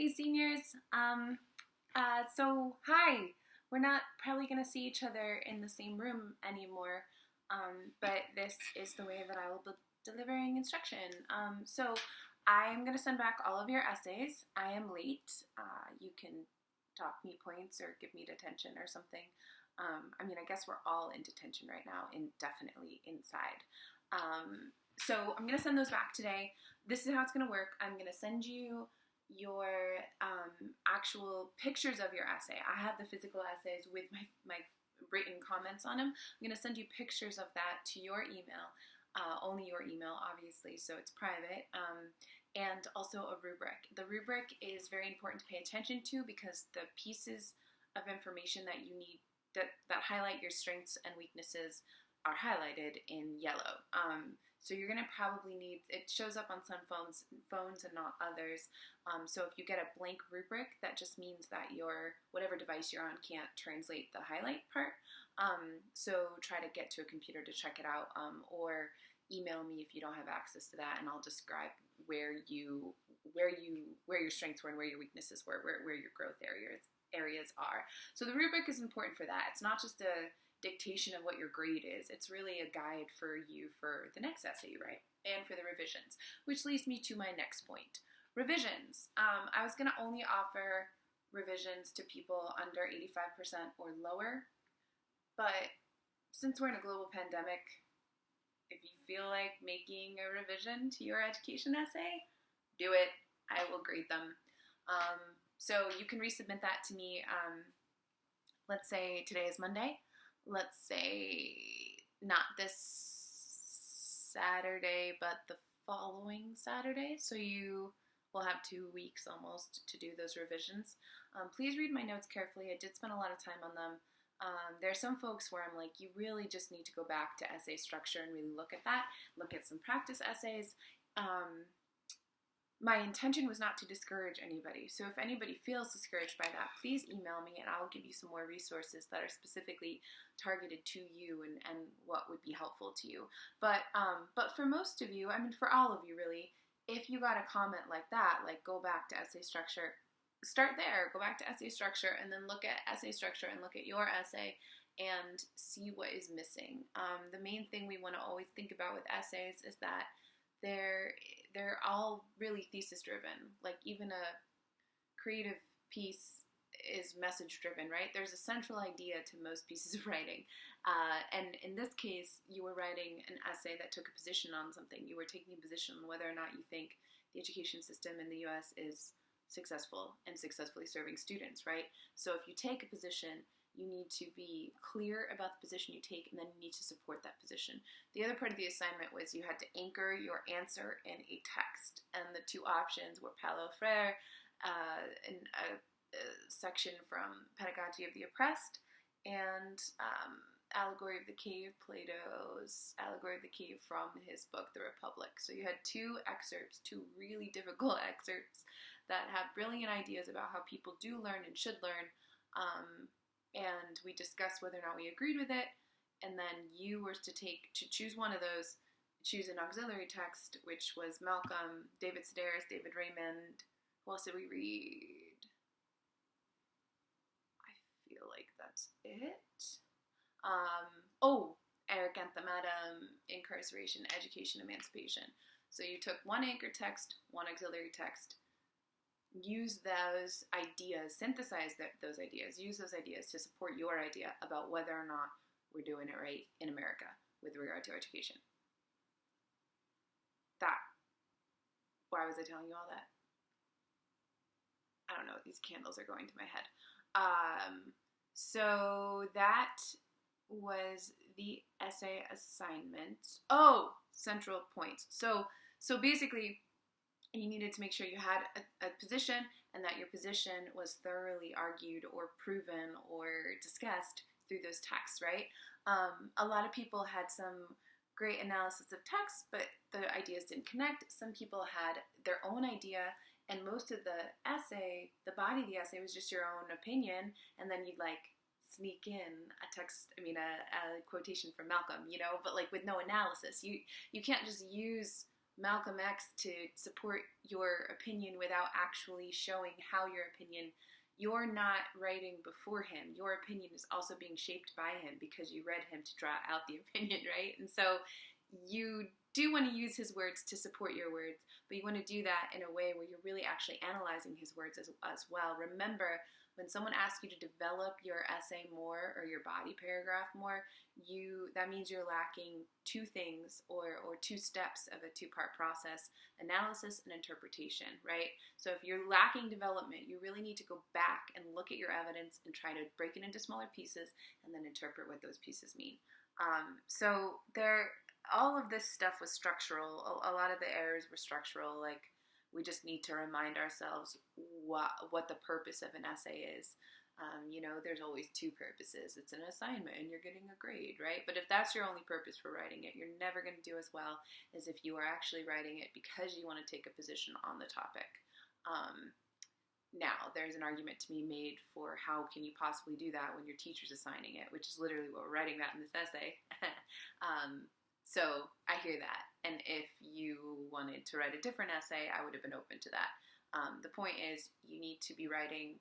Hey seniors, hi. We're not probably going to see each other in the same room anymore, but this is the way that I will be delivering instruction. I'm going to send back all of your essays. I am late. You can talk me points or give me detention or something. I guess we're all in detention right now, indefinitely inside. So I'm going to send those back today. This is how it's going to work. I'm going to send you your actual pictures of your essay. I have the physical essays with my written comments on them. I'm going to send you pictures of that to your email, only your email, obviously, so it's private, and also a rubric. The rubric is very important to pay attention to because the pieces of information that you need that highlight your strengths and weaknesses are highlighted in yellow. So you're going to probably need, it shows up on some phones and not others. So if you get a blank rubric, that just means that your, whatever device you're on can't translate the highlight part. So try to get to a computer to check it out, or email me if you don't have access to that, and I'll describe where your strengths were and where your weaknesses were, where your growth areas are. So the rubric is important for that. It's not just a dictation of what your grade is. It's really a guide for you for the next essay you write and for the revisions, which leads me to my next point. Revisions. I was going to only offer revisions to people under 85% or lower, but since we're in a global pandemic, if you feel like making a revision to your education essay, do it. I will grade them. So you can resubmit that to me. Let's say today is Monday. Let's say not this Saturday, but the following Saturday. So you will have 2 weeks almost to do those revisions. Please read my notes carefully. I did spend a lot of time on them. There are some folks where I'm like, you really just need to go back to essay structure and really look at that. Look at some practice essays. My intention was not to discourage anybody. So if anybody feels discouraged by that, please email me and I'll give you some more resources that are specifically targeted to you and what would be helpful to you. But for most of you, for all of you really, if you got a comment like that, like go back to essay structure, start there, go back to essay structure, and then look at essay structure and look at your essay and see what is missing. The main thing we want to always think about with essays is that they're all really thesis driven. Like even a creative piece is message driven, right? There's a central idea to most pieces of writing. And in this case, you were writing an essay that took a position on something. You were taking a position on whether or not you think the education system in the US is successful and successfully serving students, right? So if you take a position, you need to be clear about the position you take, and then you need to support that position. The other part of the assignment was you had to anchor your answer in a text, and the two options were Paulo Freire, in a section from Pedagogy of the Oppressed, and Allegory of the Cave, Plato's Allegory of the Cave from his book, The Republic. So you had two really difficult excerpts that have brilliant ideas about how people do learn and should learn, and we discussed whether or not we agreed with it, and then you were to choose one of those, choose an auxiliary text, which was Malcolm, David Sedaris, David Raymond. Who else did we read? I feel like that's it. Eric Anthemata, Incarceration, Education, Emancipation. So you took one anchor text, one auxiliary text, use those ideas, synthesize those ideas, use those ideas to support your idea about whether or not we're doing it right in America with regard to education. Why was I telling you all that? I don't know, these candles are going to my head. So that was the essay assignment. Central points. So basically, you needed to make sure you had a position and that your position was thoroughly argued or proven or discussed through those texts, right? A lot of people had some great analysis of text, but the ideas didn't connect. Some people had their own idea, and most of the essay, the body of the essay was just your own opinion, and then you'd like sneak in a quotation from Malcolm, but like with no analysis. You can't just use Malcolm X to support your opinion without actually showing how your opinion, you're not writing before him. Your opinion is also being shaped by him because you read him to draw out the opinion, right? And so you do want to use his words to support your words, but you want to do that in a way where you're really actually analyzing his words as well. Remember, when someone asks you to develop your essay more or your body paragraph more, that means you're lacking two things or two steps of a two-part process: analysis and interpretation, right? So if you're lacking development, you really need to go back and look at your evidence and try to break it into smaller pieces and then interpret what those pieces mean. So all of this stuff was structural. A lot of the errors were structural. Like, we just need to remind ourselves what the purpose of an essay is. There's always two purposes. It's an assignment and you're getting a grade, right? But if that's your only purpose for writing it, you're never going to do as well as if you are actually writing it because you want to take a position on the topic. Now, there's an argument to be made for how can you possibly do that when your teacher's assigning it, which is literally what we're writing that in this essay. So I hear that. And if you wanted to write a different essay, I would have been open to that. The point is, you need to be writing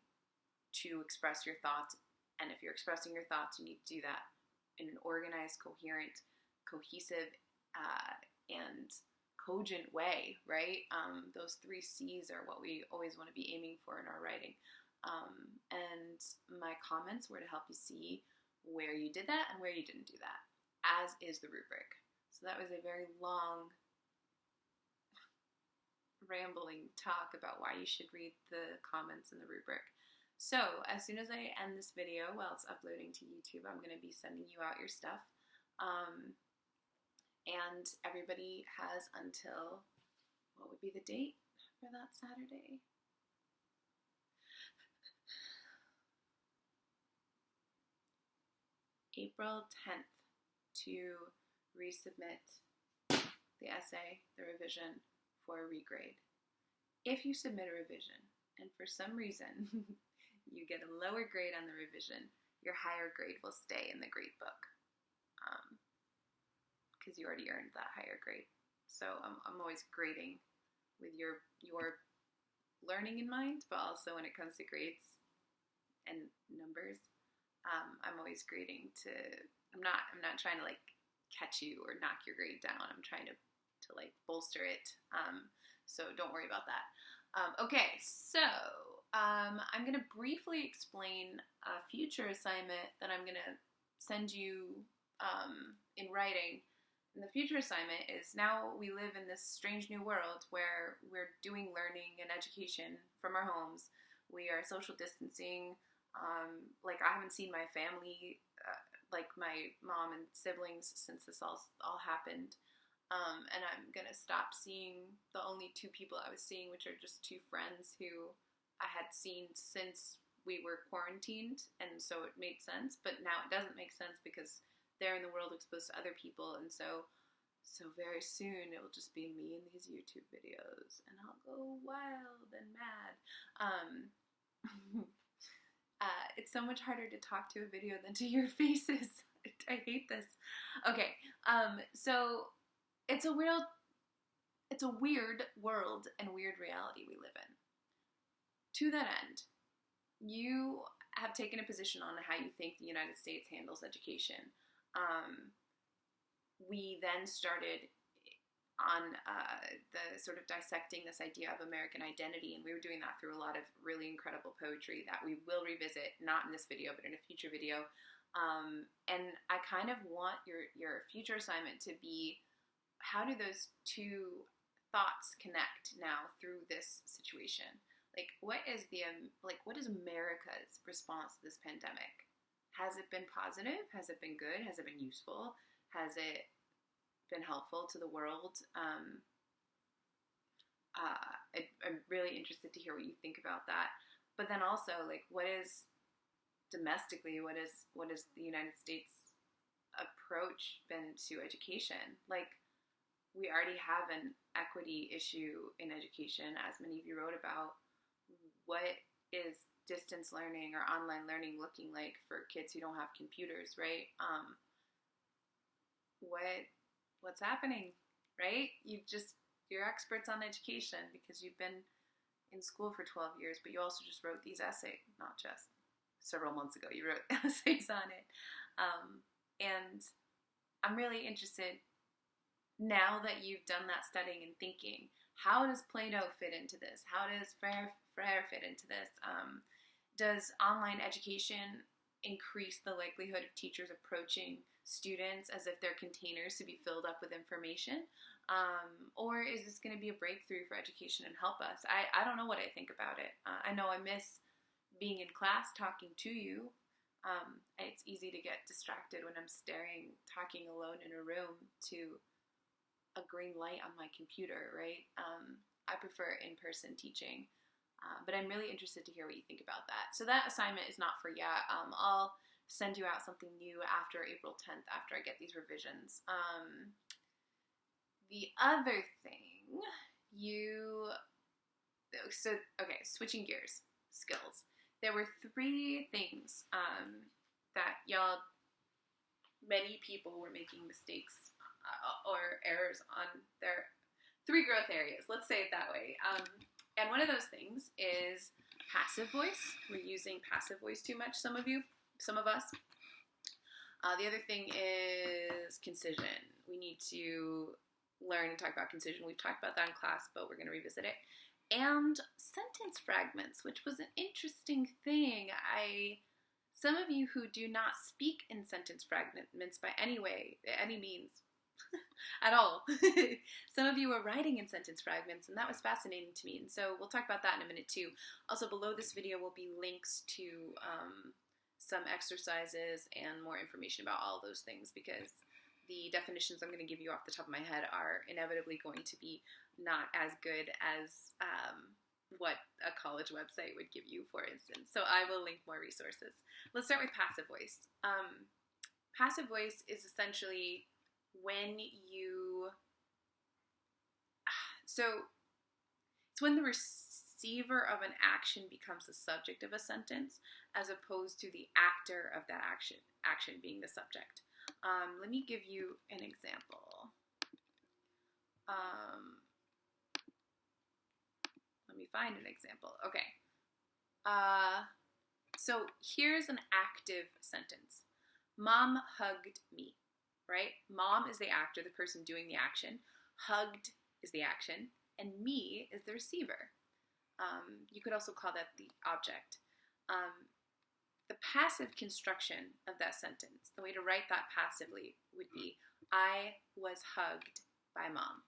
to express your thoughts. And if you're expressing your thoughts, you need to do that in an organized, coherent, cohesive, and cogent way, right? Those 3 C's are what we always want to be aiming for in our writing. And my comments were to help you see where you did that and where you didn't do that, as is the rubric. So that was a very long, rambling talk about why you should read the comments in the rubric. So as soon as I end this video, while it's uploading to YouTube, I'm going to be sending you out your stuff. And everybody has until, what would be the date for that Saturday? April 10th to resubmit the essay, the revision, for a regrade. If you submit a revision and for some reason you get a lower grade on the revision, your higher grade will stay in the grade book because you already earned that higher grade. So I'm always grading with your learning in mind, but also when it comes to grades and numbers, I'm always grading to. I'm not trying to like catch you or knock your grade down. I'm trying to like bolster it. So don't worry about that. Okay, so I'm going to briefly explain a future assignment that I'm going to send you in writing. And the future assignment is, now we live in this strange new world where we're doing learning and education from our homes. We are social distancing. Like, I haven't seen my family, like my mom and siblings, since this all happened. And I'm going to stop seeing the only 2 people I was seeing, which are just 2 friends who I had seen since we were quarantined, and so it made sense. But now it doesn't make sense because they're in the world exposed to other people, and so very soon it will just be me in these YouTube videos, and I'll go wild and mad. It's so much harder to talk to a video than to your faces. I hate this. Okay, so it's a weird world and weird reality we live in. To that end, you have taken a position on how you think the United States handles education. We then started on the sort of dissecting this idea of American identity, and we were doing that through a lot of really incredible poetry that we will revisit, not in this video, but in a future video. And I kind of want your future assignment to be, how do those 2 thoughts connect now through this situation? Like, what is America's response to this pandemic? Has it been positive? Has it been good? Has it been useful? Has it been helpful to the world? I'm really interested to hear what you think about that. But then also, like, what is domestically, what is the United States approach been to education? Like, we already have an equity issue in education, as many of you wrote about. What is distance learning or online learning looking like for kids who don't have computers, right? What's happening, right? You're You're experts on education because you've been in school for 12 years, but you also just wrote these essays, not just several months ago, you wrote essays on it. And I'm really interested, now that you've done that studying and thinking, how does Plato fit into this? How does Frere fit into this? Does online education increase the likelihood of teachers approaching students as if they're containers to be filled up with information? Or is this going to be a breakthrough for education and help us? I don't know what I think about it. I know I miss being in class talking to you. It's easy to get distracted when I'm talking alone in a room to a green light on my computer, right? I prefer in-person teaching. But I'm really interested to hear what you think about that. So that assignment is not for yet. I'll send you out something new after April 10th, after I get these revisions. The other thing, switching gears, skills. There were 3 things that many people were making mistakes or errors on their 3 growth areas. Let's say it that way. And one of those things is passive voice. We're using passive voice too much, some of us. The other thing is concision. We need to learn and talk about concision. We've talked about that in class, but we're going to revisit it. And sentence fragments, which was an interesting thing. Some of you who do not speak in sentence fragments by any means, at all. Some of you are writing in sentence fragments, and that was fascinating to me. And so we'll talk about that in a minute too. Also, below this video will be links to some exercises and more information about all those things, because the definitions I'm going to give you off the top of my head are inevitably going to be not as good as what a college website would give you, for instance. So I will link more resources. Let's start with passive voice. Passive voice is essentially it's when the receiver of an action becomes the subject of a sentence, as opposed to the actor of that action being the subject. Let me give you an example. Let me find an example. Okay. So here's an active sentence. Mom hugged me, right? Mom is the actor, the person doing the action. Hugged is the action, and me is the receiver. You could also call that the object. The passive construction of that sentence, the way to write that passively would be, I was hugged by Mom.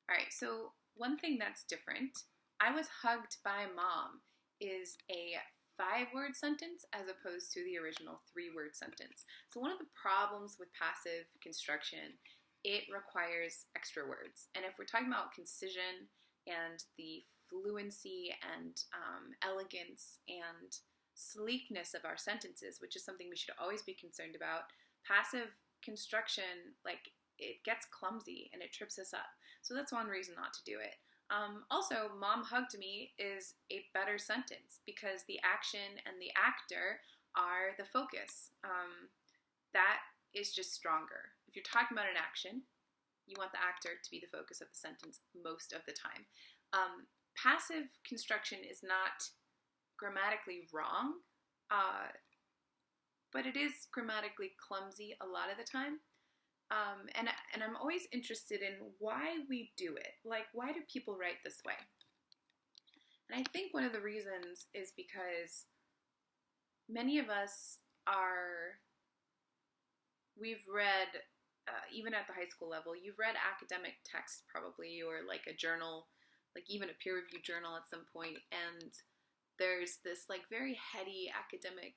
All right, so one thing that's different, I was hugged by Mom, is a 5-word sentence as opposed to the original 3-word sentence. So one of the problems with passive construction, it requires extra words. And if we're talking about concision and the fluency and elegance and sleekness of our sentences, which is something we should always be concerned about, passive construction, it gets clumsy and it trips us up. So that's one reason not to do it. Also, Mom hugged me is a better sentence because the action and the actor are the focus. That is just stronger. If you're talking about an action, you want the actor to be the focus of the sentence most of the time. Passive construction is not grammatically wrong, but it is grammatically clumsy a lot of the time. And I'm always interested in why we do it. Why do people write this way? And I think one of the reasons is because many of us we've read, even at the high school level, you've read academic texts probably, or a journal, even a peer-reviewed journal at some point, and there's this very heady academic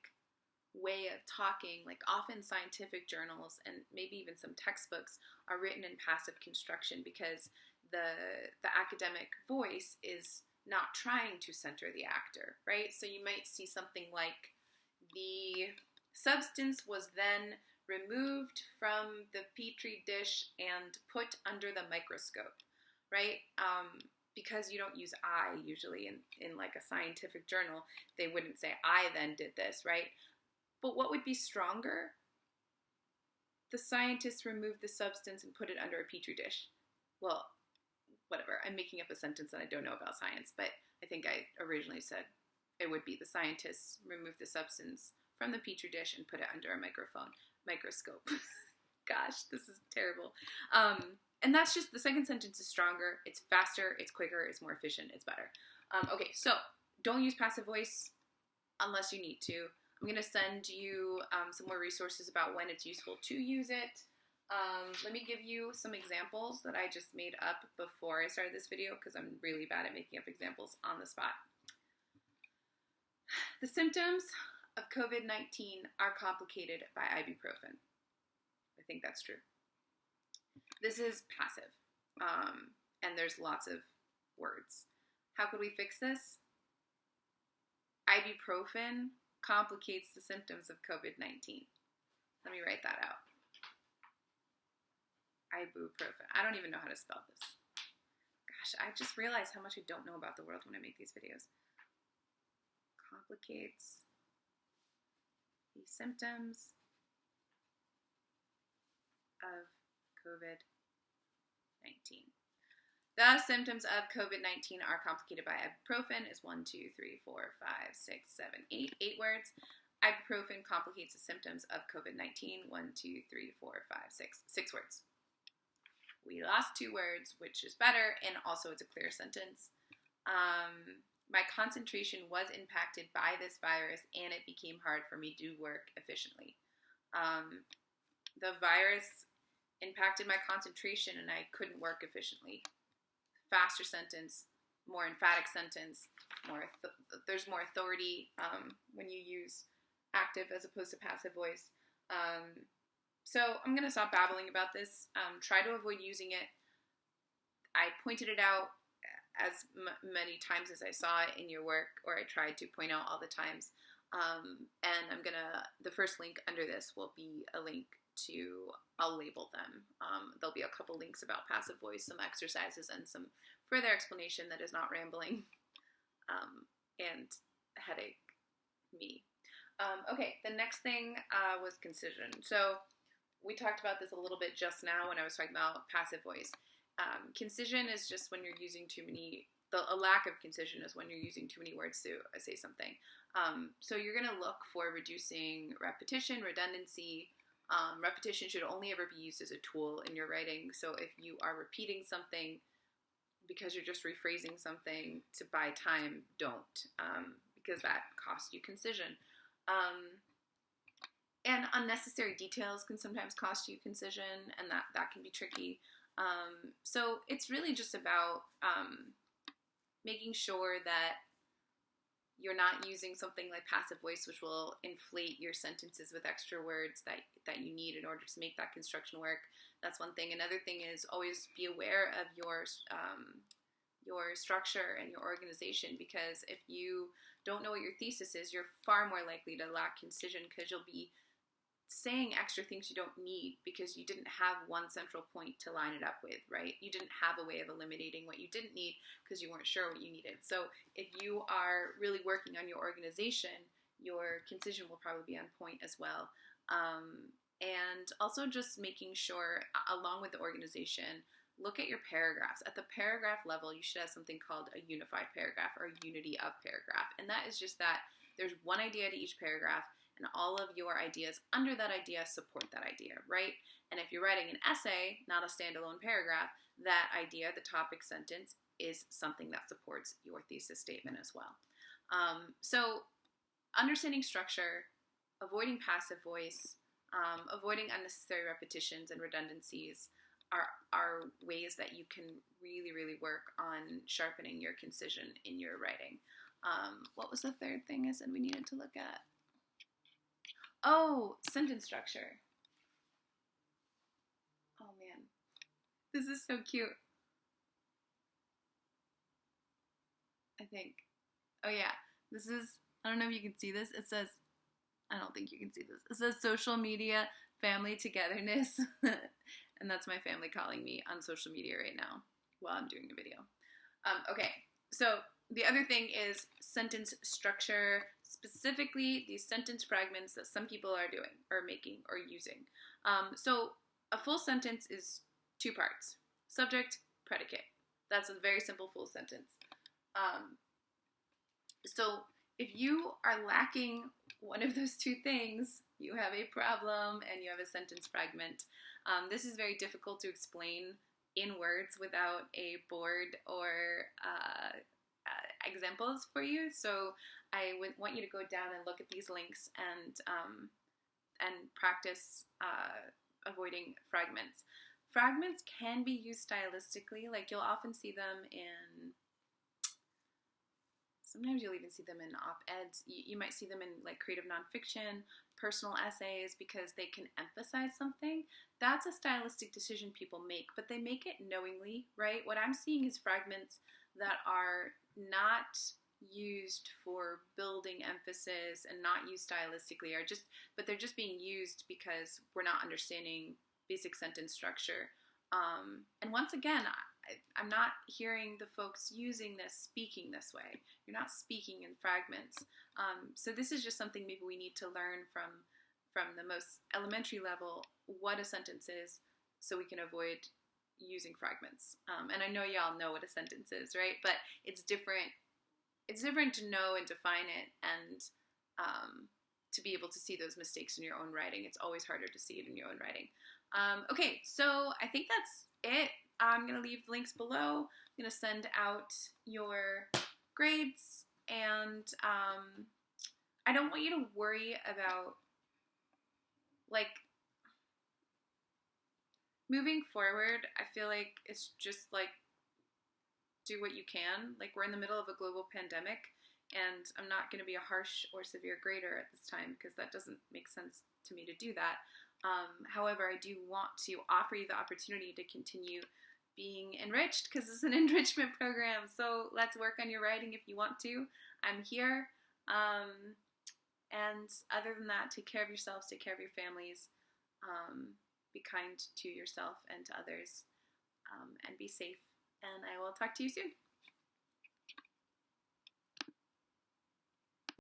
way of talking, often scientific journals and maybe even some textbooks are written in passive construction because the academic voice is not trying to center the actor, right? So you might see something like, the substance was then removed from the petri dish and put under the microscope, right? Because you don't use I usually in a scientific journal, they wouldn't say, I then did this, right? But what would be stronger? The scientists removed the substance and put it under a petri dish. Well, whatever. I'm making up a sentence that I don't know about science, but I think I originally said it would be the scientists removed the substance from the petri dish and put it under a microscope. Gosh, this is terrible. And that's just, the second sentence is stronger, it's faster, it's quicker, it's more efficient, it's better. Okay, so don't use passive voice unless you need to. I'm going to send you some more resources about when it's useful to use it. Let me give you some examples that I just made up before I started this video, because I'm really bad at making up examples on the spot. The symptoms of COVID-19 are complicated by ibuprofen. I think that's true. This is passive, and there's lots of words. How could we fix this? Ibuprofen complicates the symptoms of COVID-19. Let me write that out. Ibuprofen. I don't even know how to spell this. Gosh, I just realized how much I don't know about the world when I make these videos. Complicates the symptoms of COVID-19. The symptoms of COVID-19 are complicated by ibuprofen is 1, 2, 3, 4, 5, 6, 7, 8. 8 words. Ibuprofen complicates the symptoms of COVID-19. 1, 2, 3, 4, 5, 6. 6 words. We lost 2 words, which is better, and also it's a clear sentence. My concentration was impacted by this virus, and it became hard for me to work efficiently. The virus impacted my concentration, and I couldn't work efficiently. Faster sentence, more emphatic sentence, there's more authority when you use active as opposed to passive voice. So I'm going to stop babbling about this. Try to avoid using it. I pointed it out as many times as I saw it in your work, or I tried to point out all the times. And the first link under this will be a link to, I'll label them. There'll be a couple links about passive voice, some exercises, and some further explanation that is not rambling and headache me. Okay, the next thing was concision. So we talked about this a little bit just now when I was talking about passive voice. Concision is just when you're using too many, a lack of concision is when you're using too many words to say something. So you're going to look for reducing repetition, redundancy. Repetition should only ever be used as a tool in your writing. So if you are repeating something because you're just rephrasing something to buy time, don't, because that costs you concision. And unnecessary details can sometimes cost you concision, and that can be tricky. So it's really just about making sure that you're not using something like passive voice, which will inflate your sentences with extra words that you need in order to make that construction work. That's one thing. Another thing is always be aware of your structure and your organization, because if you don't know what your thesis is, you're far more likely to lack concision, because you'll be saying extra things you don't need because you didn't have one central point to line it up with, right? You didn't have a way of eliminating what you didn't need because you weren't sure what you needed. So if you are really working on your organization, your concision will probably be on point as well. And also just making sure, along with the organization, look at your paragraphs. At the paragraph level, you should have something called a unified paragraph or a unity of paragraph. And that is just that there's one idea to each paragraph, and all of your ideas under that idea support that idea, right? And if you're writing an essay, not a standalone paragraph, that idea, the topic sentence, is something that supports your thesis statement as well. So understanding structure, avoiding passive voice, avoiding unnecessary repetitions and redundancies are ways that you can really, really work on sharpening your concision in your writing. What was the third thing I said we needed to look at? Oh, sentence structure. Oh man, this is so cute. I think. Oh yeah, this is, I don't know if you can see this. It says, I don't think you can see this. It says social media, family togetherness. And that's my family calling me on social media right now while I'm doing a video. Okay, so the other thing is sentence structure, specifically these sentence fragments that some people are doing or making or using. So a full sentence is 2 parts: subject, predicate. That's a very simple full sentence. So if you are lacking one of those two things, you have a problem and you have a sentence fragment. This is very difficult to explain in words without a board or examples for you. So I would want you to go down and look at these links and practice avoiding fragments. Fragments can be used stylistically. Like you'll often see them in, sometimes you'll even see them in op-eds. You might see them in like creative nonfiction, personal essays, because they can emphasize something. That's a stylistic decision people make, but they make it knowingly, right? What I'm seeing is fragments that are not used for building emphasis and not used stylistically, but they're just being used because we're not understanding basic sentence structure. And once again, I'm not hearing the folks using this speaking this way. You're not speaking in fragments. So this is just something maybe we need to learn from the most elementary level, what a sentence is, so we can avoid using fragments. And I know y'all know what a sentence is, right? But it's different. It's different to know and define it, and to be able to see those mistakes in your own writing. It's always harder to see it in your own writing. Okay, so I think that's it. I'm going to leave links below. I'm going to send out your grades, and I don't want you to worry about, like, moving forward. I feel like it's just, like, do what you can. Like, we're in the middle of a global pandemic, and I'm not going to be a harsh or severe grader at this time because that doesn't make sense to me to do that. However, I do want to offer you the opportunity to continue being enriched because it's an enrichment program. So let's work on your writing if you want to. I'm here. And other than that, take care of yourselves, take care of your families, be kind to yourself and to others, and be safe. And I will talk to you soon.